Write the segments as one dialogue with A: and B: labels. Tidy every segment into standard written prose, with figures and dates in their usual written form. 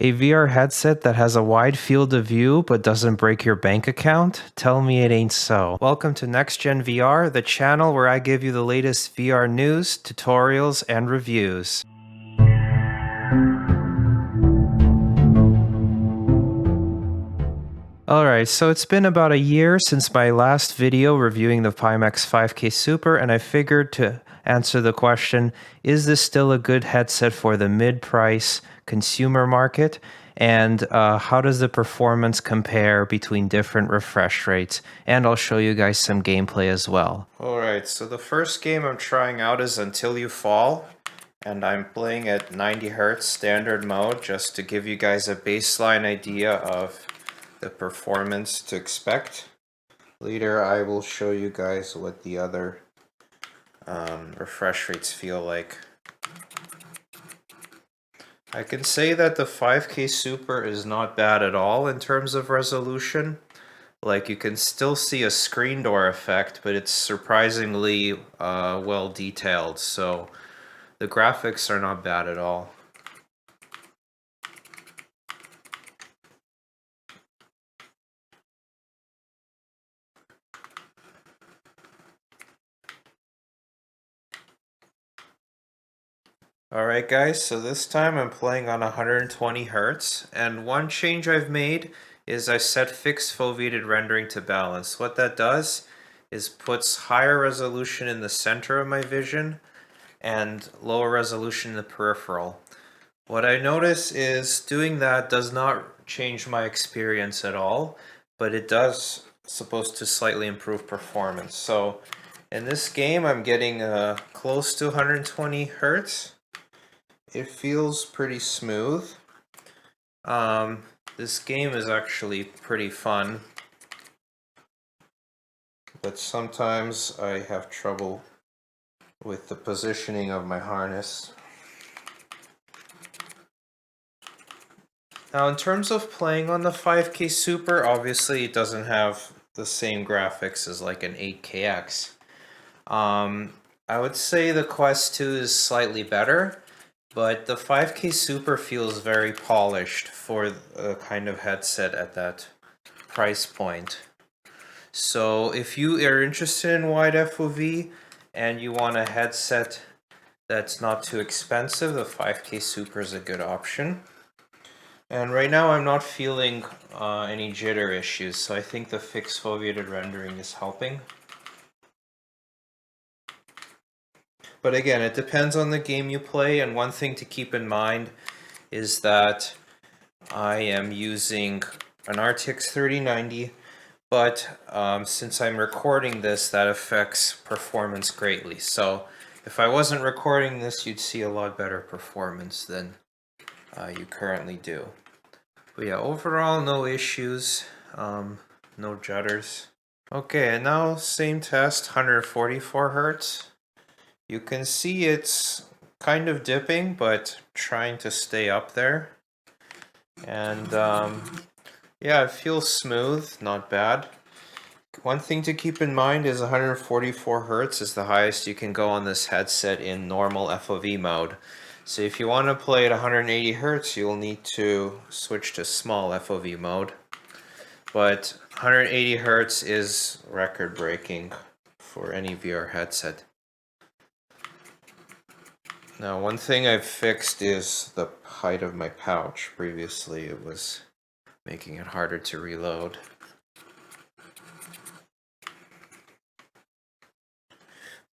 A: A VR headset that has a wide field of view but doesn't break your bank account? Tell me it ain't so. Welcome to Next Gen VR, the channel where I give you the latest VR news, tutorials, and reviews. Alright, so it's been about a year since my last video reviewing the Pimax 5K Super, and I figured to answer the question, is this still a good headset for the mid-price consumer market? And how does the performance compare between different refresh rates? And I'll show you guys some gameplay as well. Alright, so the first game I'm trying out is Until You Fall, and I'm playing at 90 Hz standard mode just to give you guys a baseline idea of the performance to expect. Later I will show you guys what the other refresh rates feel like. I can say that the 5K Super is not bad at all in terms of resolution. Like, you can still see a screen door effect, but it's surprisingly well detailed, so the graphics are not bad at all. Alright guys, so this time I'm playing on 120 Hz, and one change I've made is I set fixed foveated rendering to balance. What that does is puts higher resolution in the center of my vision and lower resolution in the peripheral. What I notice is doing that does not change my experience at all, but it does supposed to slightly improve performance. So in this game I'm getting close to 120 Hz. It feels pretty smooth. This game is actually pretty fun, but sometimes I have trouble with the positioning of my harness. Now in terms of playing on the 5K Super, obviously it doesn't have the same graphics as like an 8KX. I would say the Quest 2 is slightly better, but the 5K Super feels very polished for a kind of headset at that price point. So if you are interested in wide FOV and you want a headset that's not too expensive, the 5K Super is a good option. And right now I'm not feeling any jitter issues, so I think the fixed foveated rendering is helping. But again, it depends on the game you play, and one thing to keep in mind is that I am using an RTX 3090, but since I'm recording this, that affects performance greatly. So if I wasn't recording this, you'd see a lot better performance than you currently do. But yeah, overall, no issues, no jutters. Okay, and now same test, 144 Hz. You can see it's kind of dipping, but trying to stay up there. And yeah, it feels smooth, not bad. One thing to keep in mind is 144 Hz is the highest you can go on this headset in normal FOV mode. So if you want to play at 180 Hz, you'll need to switch to small FOV mode. But 180 Hz is record-breaking for any VR headset. Now, one thing I've fixed is the height of my pouch. Previously, it was making it harder to reload.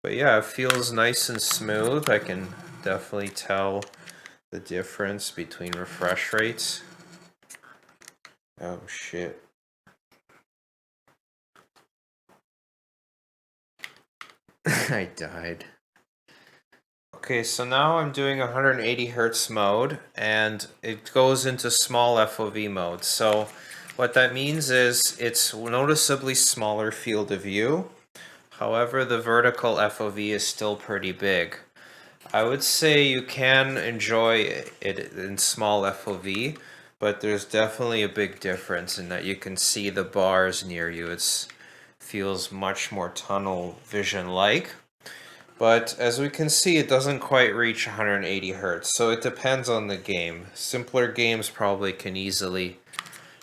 A: But yeah, it feels nice and smooth. I can definitely tell the difference between refresh rates. Oh shit. I died. Okay, so now I'm doing 180 Hz mode, and it goes into small FOV mode. So what that means is it's noticeably smaller field of view. However, the vertical FOV is still pretty big. I would say you can enjoy it in small FOV, but there's definitely a big difference in that you can see the bars near you. It feels much more tunnel vision-like. But as we can see, it doesn't quite reach 180 hertz, so it depends on the game. Simpler games probably can easily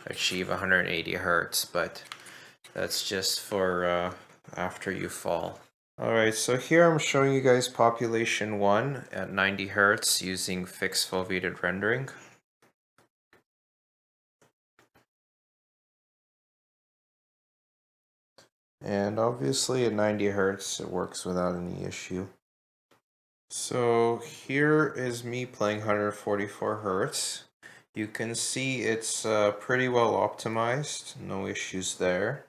A: achieve 180 hertz, but that's just for after you fall. Alright, so here I'm showing you guys population 1 at 90 hertz using fixed foveated rendering. And obviously at 90 hertz it works without any issue. So here is me playing 144 hertz. You can see it's pretty well optimized, no issues there.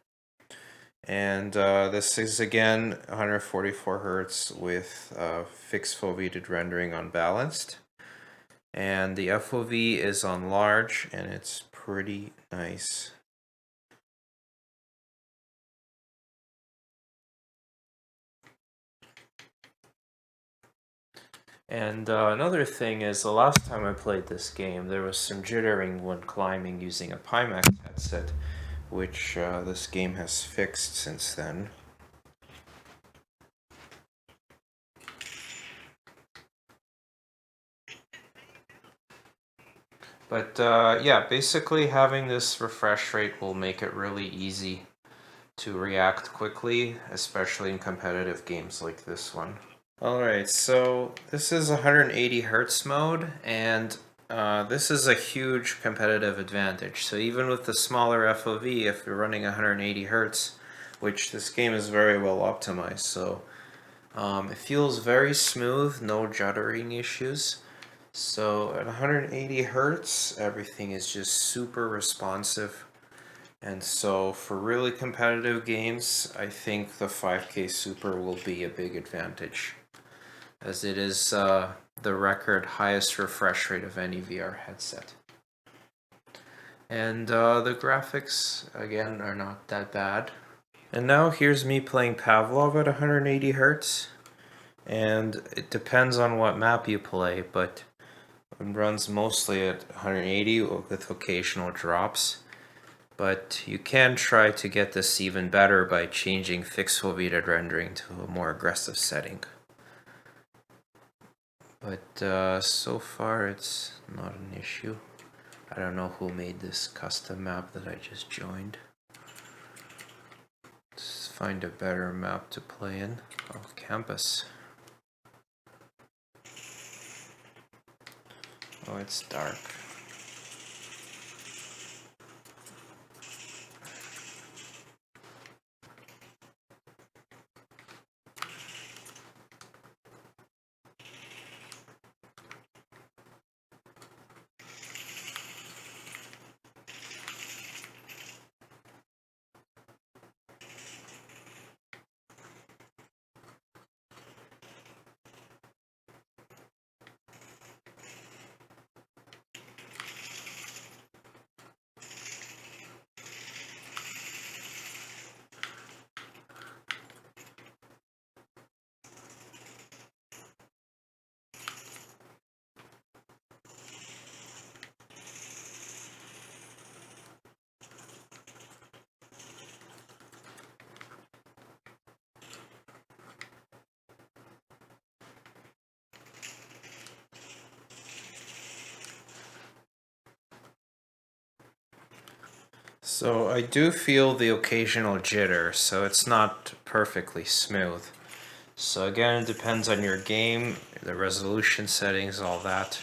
A: And this is again 144 hertz with fixed foveated rendering on balanced. And the FOV is on large and it's pretty nice. And another thing is, the last time I played this game, there was some jittering when climbing using a Pimax headset, which this game has fixed since then. But yeah, basically having this refresh rate will make it really easy to react quickly, especially in competitive games like this one. Alright, so this is 180 hertz mode, and this is a huge competitive advantage. So even with the smaller FOV, if you're running 180 hertz, which this game is very well optimized, so it feels very smooth, no juddering issues. So at 180 hertz, everything is just super responsive. And so for really competitive games, I think the 5K Super will be a big advantage, as it is the record highest refresh rate of any VR headset. And the graphics, again, are not that bad. And now here's me playing Pavlov at 180 hertz. And it depends on what map you play, but it runs mostly at 180 with occasional drops. But you can try to get this even better by changing fixed foveated rendering to a more aggressive setting. But so far it's not an issue. I don't know who made this custom map that I just joined. Let's find a better map to play in. Oh, campus. Oh, it's dark. So I do feel the occasional jitter, so it's not perfectly smooth. So again, it depends on your game, the resolution settings, all that.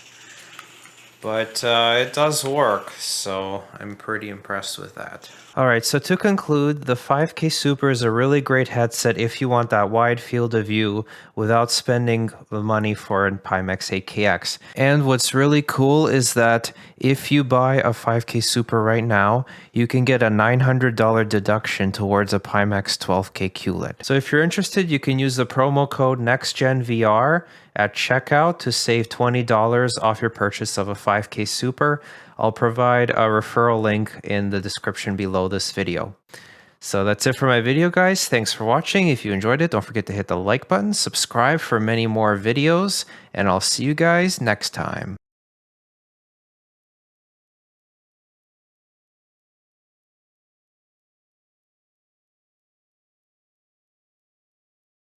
A: But it does work, so I'm pretty impressed with that. Alright, so to conclude, the 5K Super is a really great headset if you want that wide field of view without spending the money for a Pimax 8KX. And what's really cool is that if you buy a 5K Super right now, you can get a $900 deduction towards a Pimax 12K QLED. So if you're interested, you can use the promo code NextGenVR at checkout to save $20 off your purchase of a 5K Super. I'll provide a referral link in the description below this video. So that's it for my video, guys. Thanks for watching. If you enjoyed it, don't forget to hit the like button, subscribe for many more videos, and I'll see you guys next time.